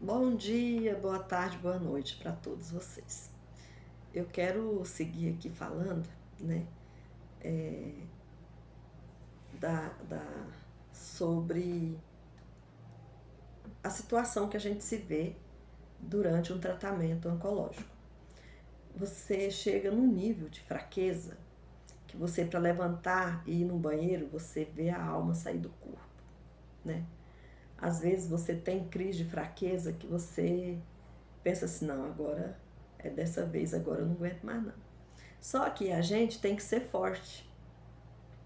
Bom dia, boa tarde, boa noite para todos vocês. Eu quero seguir aqui falando, né, da sobre a situação que a gente se vê durante um tratamento oncológico. Você chega num nível de fraqueza que você, para levantar e ir no banheiro, você vê a alma sair do corpo, né? Às vezes você tem crise de fraqueza que você pensa assim, não, agora é dessa vez, agora eu não aguento mais não. Só que a gente tem que ser forte.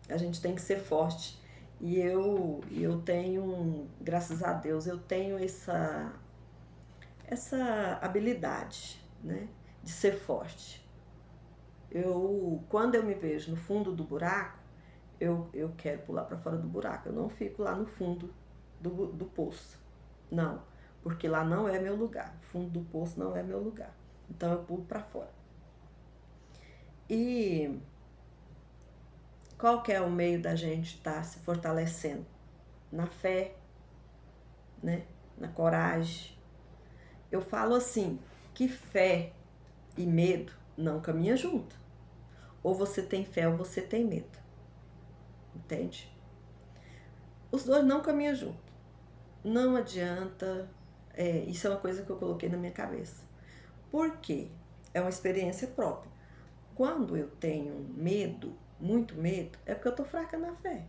A gente tem que ser forte. E eu tenho, graças a Deus, eu tenho essa habilidade, né, de ser forte. Quando eu me vejo no fundo do buraco, eu quero pular para fora do buraco. Eu não fico lá no fundo do poço. Não, porque lá não é meu lugar. O fundo do poço não é meu lugar. Então eu pulo para fora. E qual que é o meio da gente estar se fortalecendo? Na fé, né? Na coragem. Eu falo assim, que fé e medo não caminham junto. Ou você tem fé ou você tem medo. Entende? Os dois não caminham junto. Não adianta. Isso é uma coisa que eu coloquei na minha cabeça. Por quê? É uma experiência própria. Quando eu tenho medo, muito medo, é porque eu tô fraca na fé.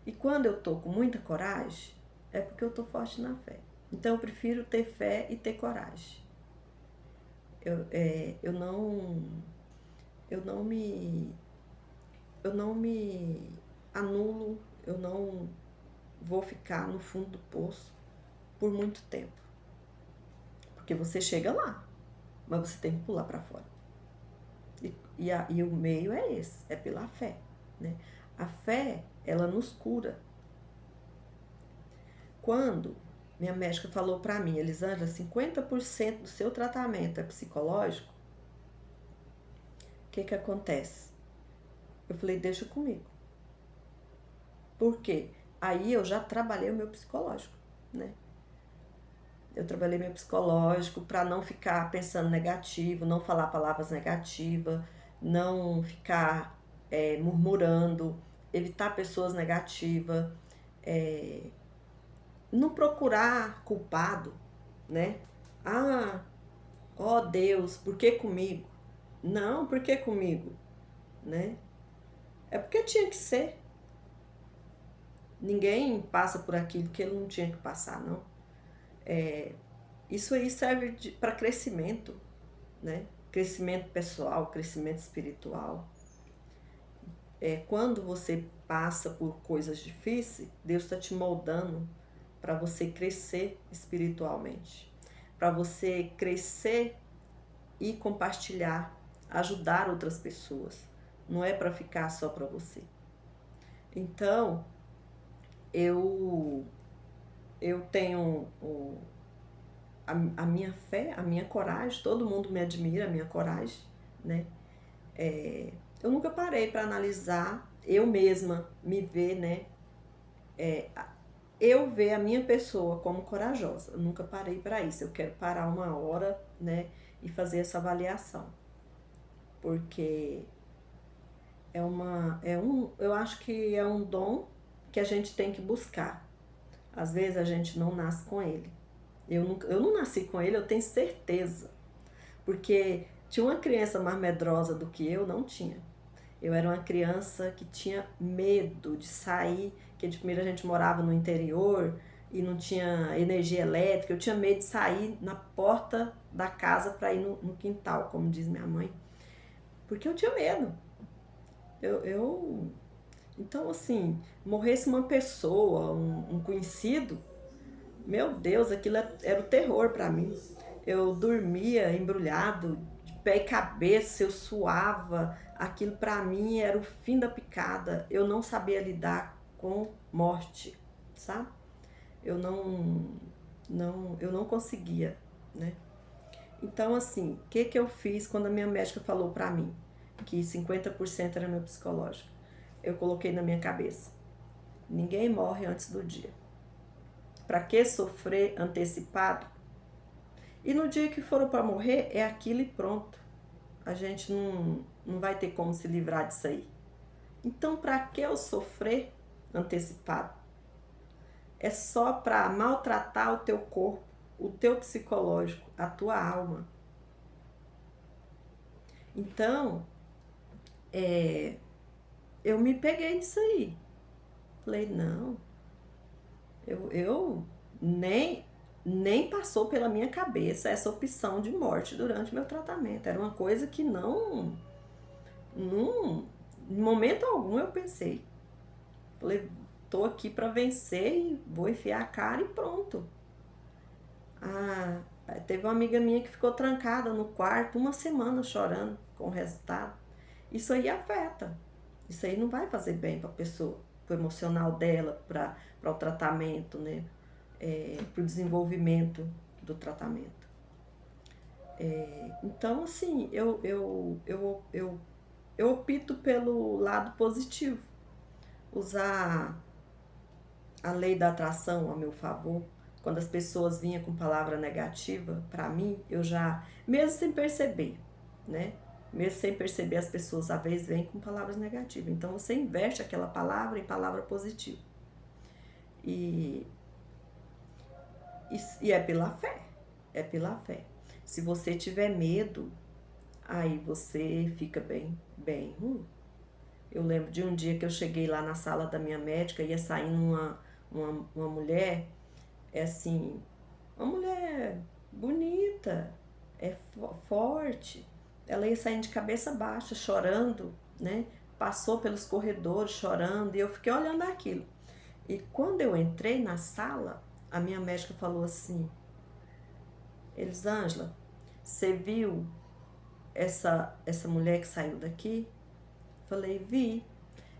E quando eu tô com muita coragem, é porque eu tô forte na fé. Então eu prefiro ter fé e ter coragem. Eu não eu não me eu não me anulo, eu não vou ficar no fundo do poço por muito tempo. Porque você chega lá, mas você tem que pular para fora. E o meio é esse, é pela fé, né? A fé, ela nos cura. Quando minha médica falou para mim, Elisângela, 50% do seu tratamento é psicológico, o que acontece? Eu falei, deixa comigo. Por quê? Aí eu já trabalhei o meu psicológico, né? Eu trabalhei meu psicológico para não ficar pensando negativo, não falar palavras negativas, não ficar murmurando, evitar pessoas negativas, não procurar culpado, né? Ah, ó Deus, por que comigo? Não, por que comigo? Né? É porque tinha que ser. Ninguém passa por aquilo que ele não tinha que passar, não. Isso aí serve para crescimento, né? Crescimento pessoal, crescimento espiritual. Quando você passa por coisas difíceis, Deus está te moldando para você crescer espiritualmente, para você crescer e compartilhar, ajudar outras pessoas. Não é para ficar só para você. Então, eu eu tenho a minha fé, a minha coragem, todo mundo me admira, a minha coragem, né? Eu nunca parei para analisar, eu mesma me ver, né? Eu ver a minha pessoa como corajosa. Eu nunca parei para isso. Eu quero parar uma hora, né? E fazer essa avaliação. Porque eu acho que é um dom que a gente tem que buscar. Às vezes a gente não nasce com ele. Eu não nasci com ele, eu tenho certeza. Porque tinha uma criança mais medrosa do que eu, não tinha. Eu era uma criança que tinha medo de sair, que de primeiro a gente morava no interior e não tinha energia elétrica. Eu tinha medo de sair na porta da casa para ir no quintal, como diz minha mãe. Porque eu tinha medo. Então, assim, morresse uma pessoa, um conhecido, meu Deus, aquilo era o terror para mim. Eu dormia embrulhado, de pé e cabeça, eu suava. Aquilo para mim era o fim da picada. Eu não sabia lidar com morte, sabe? Eu não conseguia, né? Então, assim, o que eu fiz quando a minha médica falou para mim que 50% era meu psicológico? Eu coloquei na minha cabeça: ninguém morre antes do dia. Para que sofrer antecipado? E no dia que for para morrer, é aquilo e pronto. A gente não vai ter como se livrar disso aí. Então, para que eu sofrer antecipado? É só para maltratar o teu corpo, o teu psicológico, a tua alma. Então, eu me peguei nisso aí. Falei, não, eu nem passou pela minha cabeça essa opção de morte durante meu tratamento. Era uma coisa que não, em momento algum eu pensei. Falei, tô aqui para vencer e vou enfiar a cara e pronto. Teve uma amiga minha que ficou trancada no quarto uma semana chorando com o resultado. Isso aí afeta. Isso aí não vai fazer bem para a pessoa, para o emocional dela, para o tratamento, né? Para o desenvolvimento do tratamento. Então, assim, eu opto pelo lado positivo. Usar a lei da atração a meu favor. Quando as pessoas vinham com palavra negativa, para mim, eu já, mesmo sem perceber, né? Mesmo sem perceber, as pessoas às vezes vêm com palavras negativas. Então você inverte aquela palavra em palavra positiva. E é pela fé. É pela fé. Se você tiver medo, aí você fica bem ruim. Eu lembro de um dia que eu cheguei lá na sala da minha médica, ia saindo uma mulher, assim, uma mulher bonita, forte. Ela ia saindo de cabeça baixa, chorando, né? Passou pelos corredores chorando e eu fiquei olhando aquilo. E quando eu entrei na sala, a minha médica falou assim: Elisângela, você viu essa mulher que saiu daqui? Falei, vi.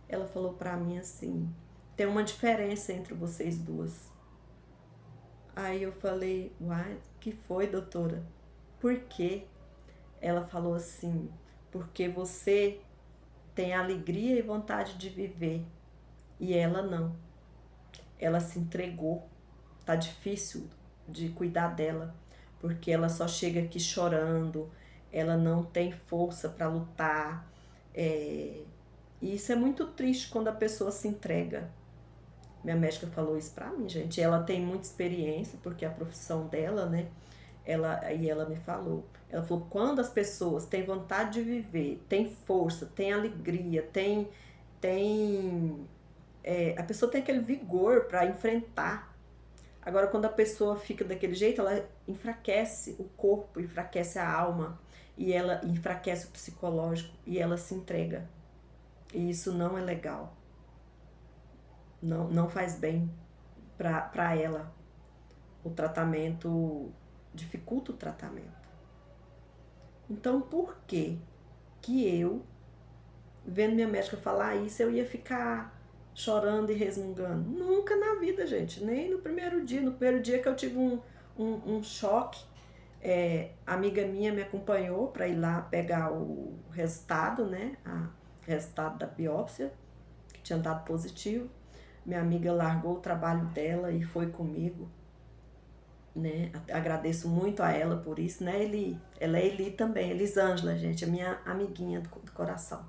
Ela falou pra mim assim: tem uma diferença entre vocês duas. Aí eu falei, uai, que foi, doutora? Por quê? Ela falou assim, porque você tem alegria e vontade de viver e ela não. Ela se entregou. Tá difícil de cuidar dela, porque ela só chega aqui chorando, ela não tem força para lutar. E isso é muito triste quando a pessoa se entrega. Minha médica falou isso pra mim, gente. Ela tem muita experiência, porque é a profissão dela, né? Ela me falou. Ela falou, quando as pessoas têm vontade de viver, têm força, têm alegria, a pessoa tem aquele vigor para enfrentar. Agora, quando a pessoa fica daquele jeito, ela enfraquece o corpo, enfraquece a alma, e ela enfraquece o psicológico, e ela se entrega. E isso não é legal. Não faz bem para ela. O tratamento dificulta o tratamento. Então, por que eu, vendo minha médica falar isso, eu ia ficar chorando e resmungando? Nunca na vida, gente. Nem no primeiro dia. No primeiro dia que eu tive um choque, a amiga minha me acompanhou para ir lá pegar o resultado, né? O resultado da biópsia, que tinha dado positivo. Minha amiga largou o trabalho dela e foi comigo, né? Agradeço muito a ela por isso, né, Eli? Ela é Eli também, Elisângela, gente, a minha amiguinha do coração.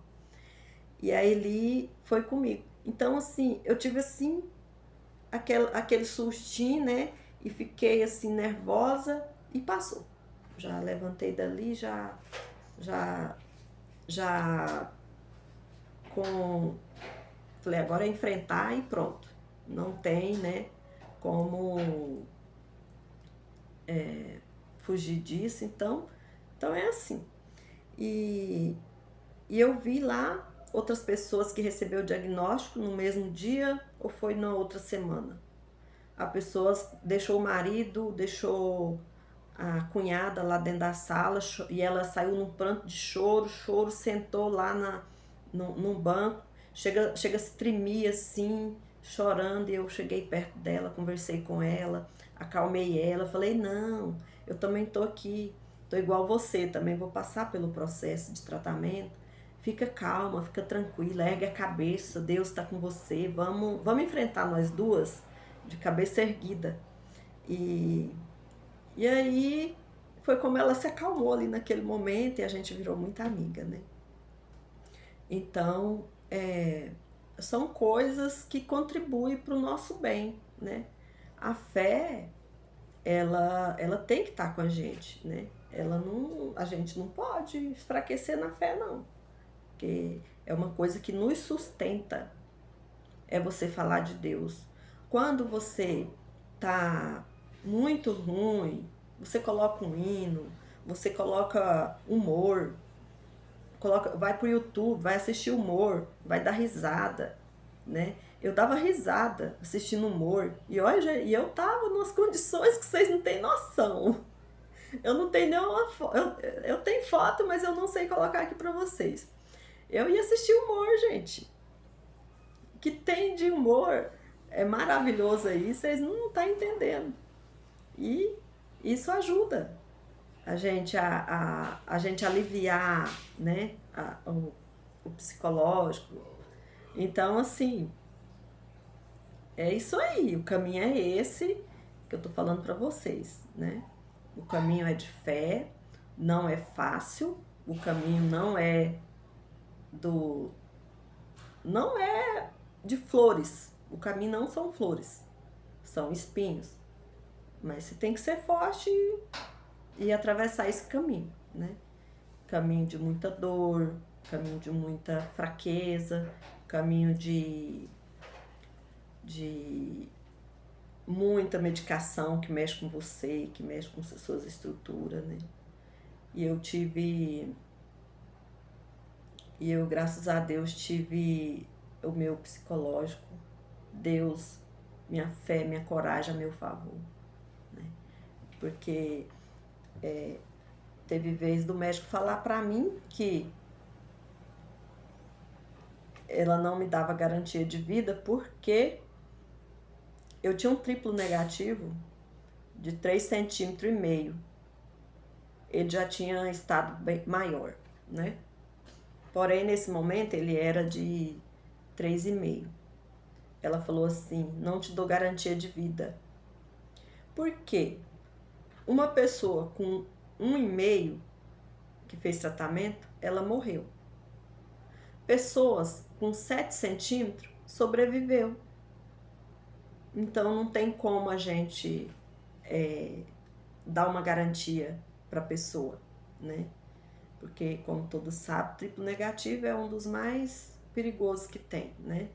E a Eli foi comigo. Então, assim, eu tive, assim, aquele sustinho, né? E fiquei, assim, nervosa e passou. Já levantei dali, já com... Falei, agora é enfrentar e pronto. Não tem, né, como fugir disso, então é assim. E eu vi lá outras pessoas que receberam o diagnóstico no mesmo dia ou foi na outra semana. A pessoa deixou o marido, deixou a cunhada lá dentro da sala e ela saiu num pranto de choro, sentou lá num banco, chega a se tremer assim, chorando, e eu cheguei perto dela, conversei com ela, acalmei ela, falei, não, eu também tô aqui, tô igual você, também vou passar pelo processo de tratamento, fica calma, fica tranquila, ergue a cabeça, Deus está com você, vamos enfrentar nós duas de cabeça erguida. E, e aí foi como ela se acalmou ali naquele momento e a gente virou muita amiga, né? Então, são coisas que contribuem para o nosso bem, né? A fé, ela tem que estar com a gente, né? A gente não pode enfraquecer na fé, não. Porque é uma coisa que nos sustenta, é você falar de Deus. Quando você tá muito ruim, você coloca um hino, você coloca humor, vai pro YouTube, vai assistir humor, vai dar risada, né? Eu dava risada assistindo humor. E olha, e eu tava nas condições que vocês não têm noção. Eu não tenho nenhuma foto. Eu tenho foto, mas eu não sei colocar aqui pra vocês. Eu ia assistir humor, gente. Que tem de humor é maravilhoso aí, vocês não estão entendendo. E isso ajuda a gente aliviar, né, o psicológico. Então, assim, é isso aí, o caminho é esse que eu tô falando para vocês, né? O caminho é de fé, não é fácil, o caminho do não é de flores. O caminho não são flores, são espinhos. Mas você tem que ser forte e atravessar esse caminho, né? Caminho de muita dor, caminho de muita fraqueza, caminho de muita medicação que mexe com você, que mexe com suas estruturas, né? E eu, graças a Deus, tive o meu psicológico, Deus, minha fé, minha coragem a meu favor, né? Porque teve vez do médico falar pra mim que ela não me dava garantia de vida porque eu tinha um triplo negativo de 3,5 cm. Ele já tinha estado bem maior, né? Porém, nesse momento, ele era de 3,5. Ela falou assim, não te dou garantia de vida. Por quê? Uma pessoa com 1,5 que fez tratamento, ela morreu. Pessoas com 7 centímetros sobreviveu. Então não tem como a gente dar uma garantia para a pessoa, né? Porque, como todos sabem, triplo negativo é um dos mais perigosos que tem, né?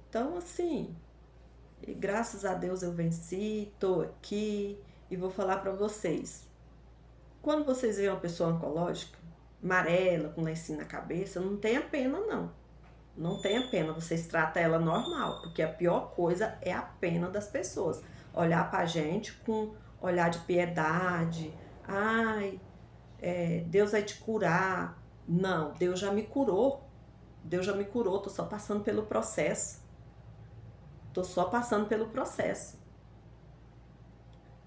Então, assim, graças a Deus eu venci, tô aqui e vou falar para vocês. Quando vocês veem uma pessoa oncológica, amarela, com lencinho na cabeça, não tenha pena, não. Não tenha pena, vocês tratam ela normal, porque a pior coisa é a pena das pessoas. Olhar pra gente com olhar de piedade. Ai, Deus vai te curar. Não, Deus já me curou. Deus já me curou, tô só passando pelo processo. Tô só passando pelo processo.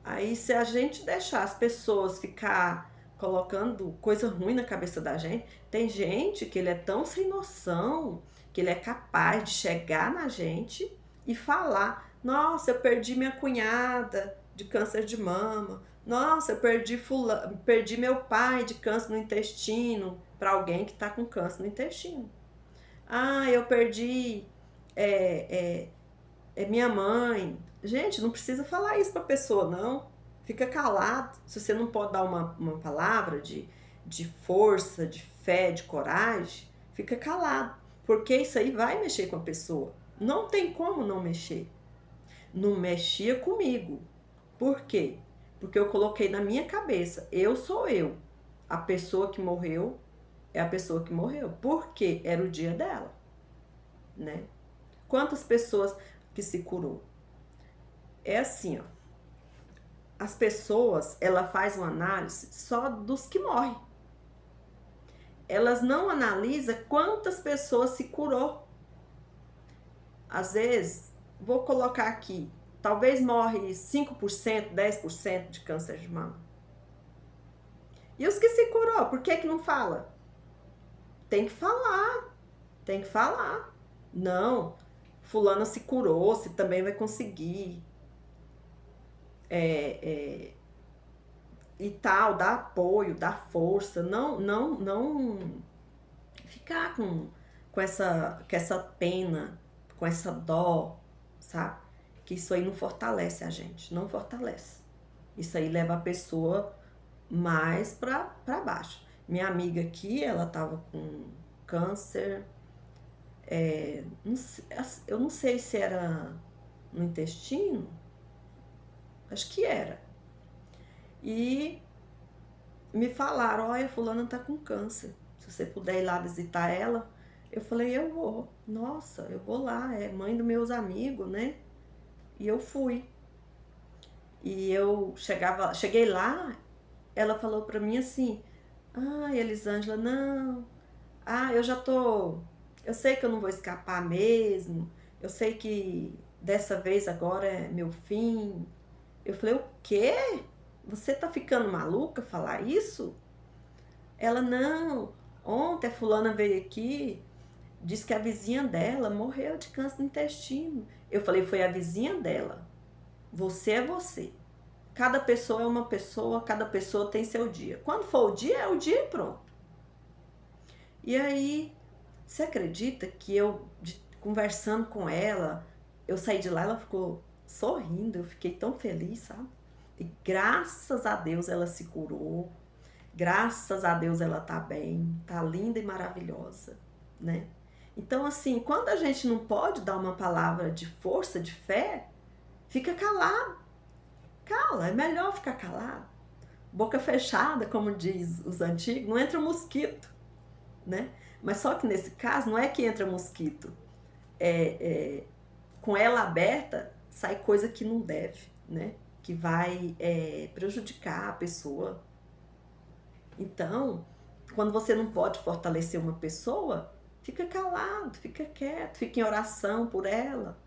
Aí, se a gente deixar as pessoas ficar colocando coisa ruim na cabeça da gente, tem gente que ele é tão sem noção que ele é capaz de chegar na gente e falar: nossa, eu perdi minha cunhada de câncer de mama. Nossa, eu perdi meu pai de câncer no intestino, para alguém que está com câncer no intestino. Ah, eu perdi minha mãe. Gente, não precisa falar isso pra pessoa, não. Fica calado. Se você não pode dar uma palavra de força, de fé, de coragem, fica calado. Porque isso aí vai mexer com a pessoa. Não tem como não mexer. Não mexia comigo. Por quê? Porque eu coloquei na minha cabeça, eu sou eu. A pessoa que morreu é a pessoa que morreu. Porque era o dia dela, né? Quantas pessoas que se curou? É assim, ó. As pessoas, ela faz uma análise só dos que morrem. Elas não analisam quantas pessoas se curou. Às vezes, vou colocar aqui, talvez morre 5%, 10% de câncer de mama. E os que se curou, por que não fala? Tem que falar, tem que falar. Não, fulana se curou, você também vai conseguir. é, e tal, dar apoio, dar força, não ficar com essa pena, com essa dó, sabe? Que isso aí não fortalece a gente, não fortalece. Isso aí leva a pessoa mais pra baixo. Minha amiga aqui, ela tava com câncer, eu não sei se era no intestino, acho que era. E me falaram, olha, fulana tá com câncer, se você puder ir lá visitar ela. Eu falei, eu vou. Nossa, eu vou lá, é mãe dos meus amigos, né? E eu fui. E eu cheguei lá, ela falou pra mim assim, Elisângela, não, eu já tô, eu sei que eu não vou escapar mesmo, eu sei que dessa vez agora é meu fim. Eu falei, o quê? Você tá ficando maluca falar isso? Ela, não, ontem a fulana veio aqui, disse que a vizinha dela morreu de câncer no intestino. Eu falei, foi a vizinha dela. Você é você. Cada pessoa é uma pessoa, cada pessoa tem seu dia. Quando for o dia, é o dia e pronto. E aí, você acredita que conversando com ela, eu saí de lá, ela ficou sorrindo, eu fiquei tão feliz, sabe? E graças a Deus ela se curou, graças a Deus ela tá bem, tá linda e maravilhosa, né? Então, assim, quando a gente não pode dar uma palavra de força, de fé, fica calado. Cala, é melhor ficar calado. Boca fechada, como diz os antigos, não entra mosquito, né? Mas só que nesse caso não é que entra mosquito, com ela aberta sai coisa que não deve, né? Que vai prejudicar a pessoa. Então, quando você não pode fortalecer uma pessoa, fica calado, fica quieto, fica em oração por ela.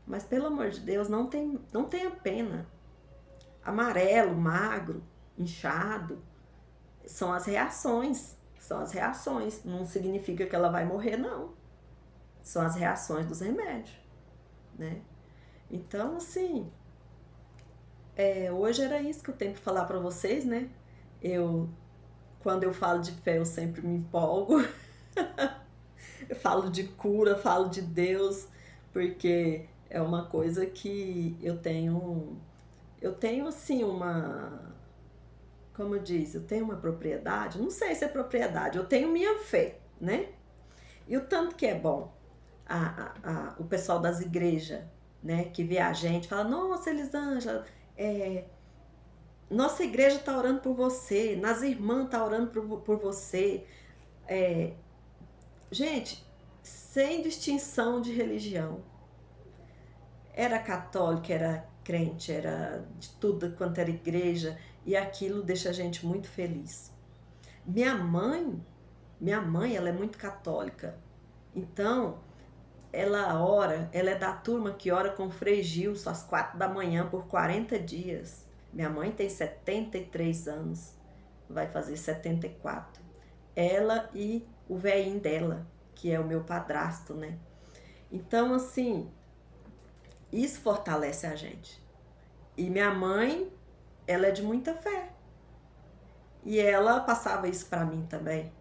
Mas pelo amor de Deus, não tenha pena. Amarelo, magro, inchado, são as reações. São as reações. Não significa que ela vai morrer, não. São as reações dos remédios, né? Então, assim, hoje era isso que eu tenho que falar para vocês, né? Quando eu falo de fé, eu sempre me empolgo. Eu falo de cura, falo de Deus, porque é uma coisa que eu tenho assim como diz, eu tenho uma propriedade, não sei se é propriedade, eu tenho minha fé, né? E o tanto que é bom o pessoal das igrejas, né, que vê a gente, fala, nossa, Elisângela, nossa igreja tá orando por você, nas irmãs tá orando por você. Gente, sem distinção de religião. Era católica, era crente, era de tudo quanto era igreja, e aquilo deixa a gente muito feliz. Minha mãe, ela é muito católica. Então, ela é da turma que ora com o Frei Gilson às 4 da manhã por 40 dias. Minha mãe tem 73 anos, vai fazer 74. Ela e o velhinho dela, que é o meu padrasto, né? Então, assim, isso fortalece a gente. E minha mãe, ela é de muita fé. E ela passava isso para mim também,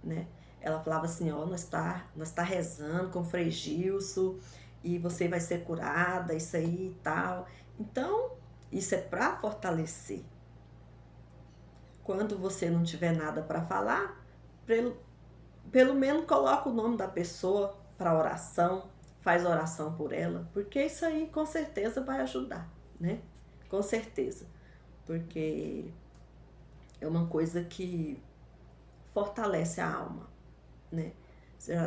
né? Ela falava assim, ó, nós tá rezando com o Frei Gilson e você vai ser curada, isso aí e tal. Então, isso é para fortalecer. Quando você não tiver nada para falar, pelo menos coloca o nome da pessoa para oração, faz oração por ela, porque isso aí com certeza vai ajudar, né? Com certeza. Porque é uma coisa que fortalece a alma, né?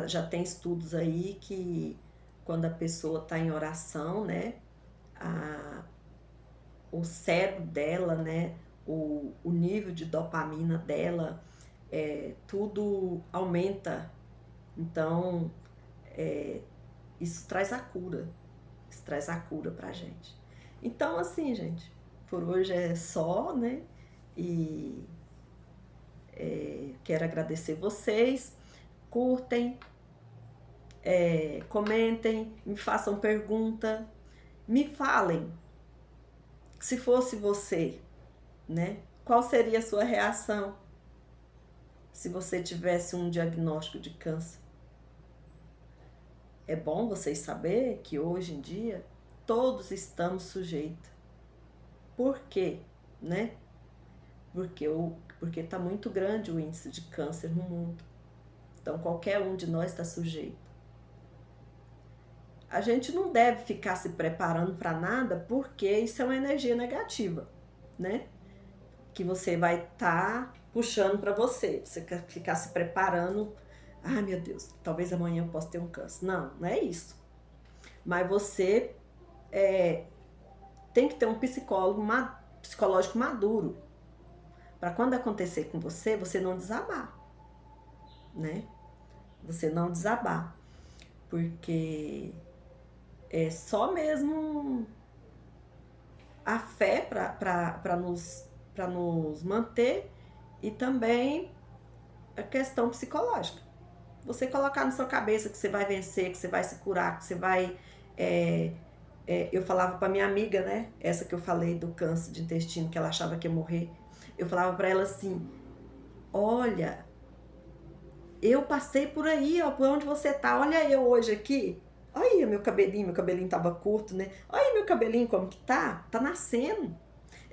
Já tem estudos aí que quando a pessoa está em oração, né, o cérebro dela, né, o nível de dopamina dela, tudo aumenta. Então, isso traz a cura. Isso traz a cura pra gente. Então, assim, gente, por hoje é só, né? E quero agradecer vocês. Curtem, comentem, me façam pergunta, me falem Se fosse você, né? Qual seria a sua reação se você tivesse um diagnóstico de câncer? É bom vocês saber que hoje em dia todos estamos sujeitos. Por quê? Né? Porque está muito grande o índice de câncer no mundo. Então qualquer um de nós está sujeito. A gente não deve ficar se preparando para nada, porque isso é uma energia negativa, né? Que você vai estar puxando para você. Você quer ficar se preparando. Ah, meu Deus, talvez amanhã eu possa ter um câncer. Não, não é isso. Mas você tem que ter um psicológico maduro, para quando acontecer com você, você não desabar, né? Você não desabar. Porque é só mesmo a fé para nos manter, e também a questão psicológica. Você colocar na sua cabeça que você vai vencer, que você vai se curar, que você vai... eu falava para minha amiga, né? Essa que eu falei do câncer de intestino, que ela achava que ia morrer. Eu falava para ela assim, olha, eu passei por aí, ó, por onde você tá. Olha eu hoje aqui. Olha aí meu cabelinho tava curto, né? Olha aí meu cabelinho como que tá nascendo.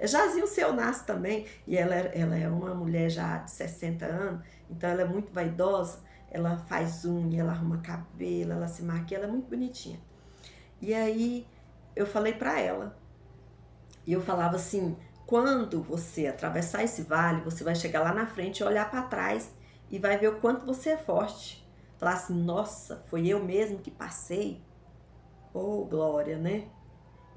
Jazinho o seu nasce também, e ela é uma mulher já de 60 anos, então ela é muito vaidosa, ela faz unha, ela arruma cabelo, ela se maquia, ela é muito bonitinha. E aí eu falei pra ela, e eu falava assim, quando você atravessar esse vale, você vai chegar lá na frente e olhar pra trás e vai ver o quanto você é forte. Falar assim, nossa, foi eu mesmo que passei? Oh, glória, né?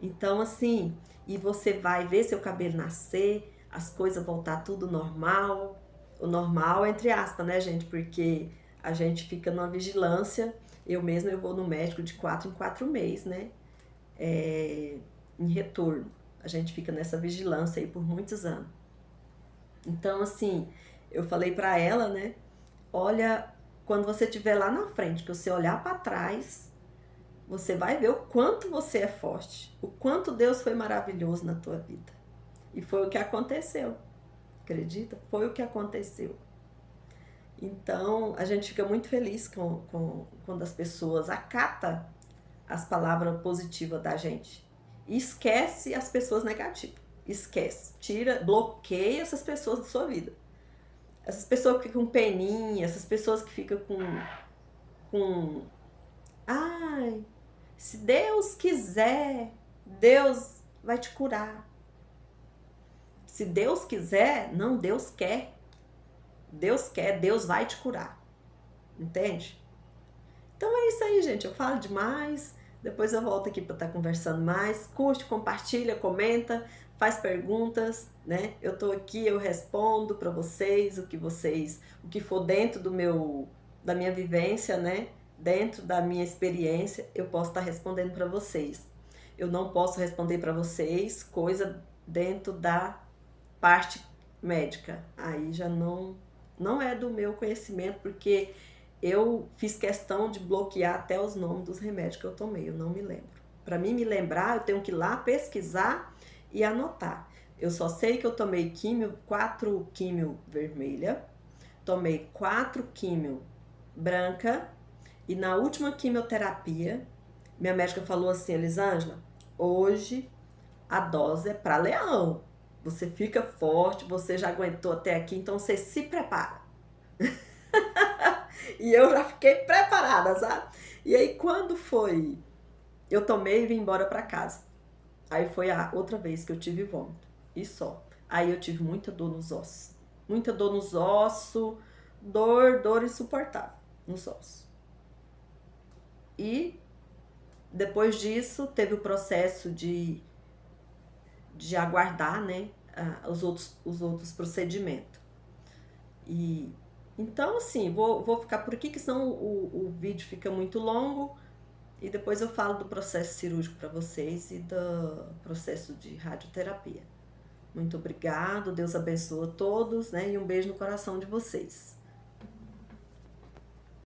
Então, assim, e você vai ver seu cabelo nascer, as coisas voltar tudo normal. O normal, entre aspas, né, gente? Porque a gente fica numa vigilância. Eu mesma, eu vou no médico de 4 em 4 meses, né? Em retorno. A gente fica nessa vigilância aí por muitos anos. Então, assim, eu falei pra ela, né? Olha, quando você estiver lá na frente, que você olhar pra trás, você vai ver o quanto você é forte, o quanto Deus foi maravilhoso na tua vida. E foi o que aconteceu. Acredita? Foi o que aconteceu. Então, a gente fica muito feliz quando as pessoas acatam as palavras positivas da gente. E esquece as pessoas negativas. Esquece. Tira, bloqueia essas pessoas da sua vida. Essas pessoas que ficam com peninha, essas pessoas que ficam com ai, se Deus quiser, Deus vai te curar. Se Deus quiser, não, Deus quer. Deus quer, Deus vai te curar. Entende? Então é isso aí, gente. Eu falo demais. Depois eu volto aqui para estar conversando mais. Curte, compartilha, comenta, faz perguntas, né? Eu tô aqui, eu respondo para vocês o que for dentro da minha vivência, né? Dentro da minha experiência, eu posso estar respondendo para vocês. Eu não posso responder para vocês coisa dentro da parte médica. Aí já não é do meu conhecimento, porque eu fiz questão de bloquear até os nomes dos remédios que eu tomei, eu não me lembro. Para mim me lembrar, eu tenho que ir lá pesquisar e anotar. Eu só sei que eu tomei 4 químio vermelha, tomei 4 químio branca, e na última quimioterapia, minha médica falou assim, Elisângela, hoje a dose é para leão. Você fica forte, você já aguentou até aqui, então você se prepara. E eu já fiquei preparada, sabe? E aí quando foi, eu tomei e vim embora para casa. Aí foi a outra vez que eu tive vômito. E só. Aí eu tive muita dor nos ossos. Muita dor nos ossos, dor insuportável nos ossos. E depois disso teve o processo de aguardar, né, os outros procedimentos. E então, assim, vou ficar por aqui, que senão o vídeo fica muito longo, e depois eu falo do processo cirúrgico para vocês e do processo de radioterapia. Muito obrigado, Deus abençoe a todos, né, e um beijo no coração de vocês.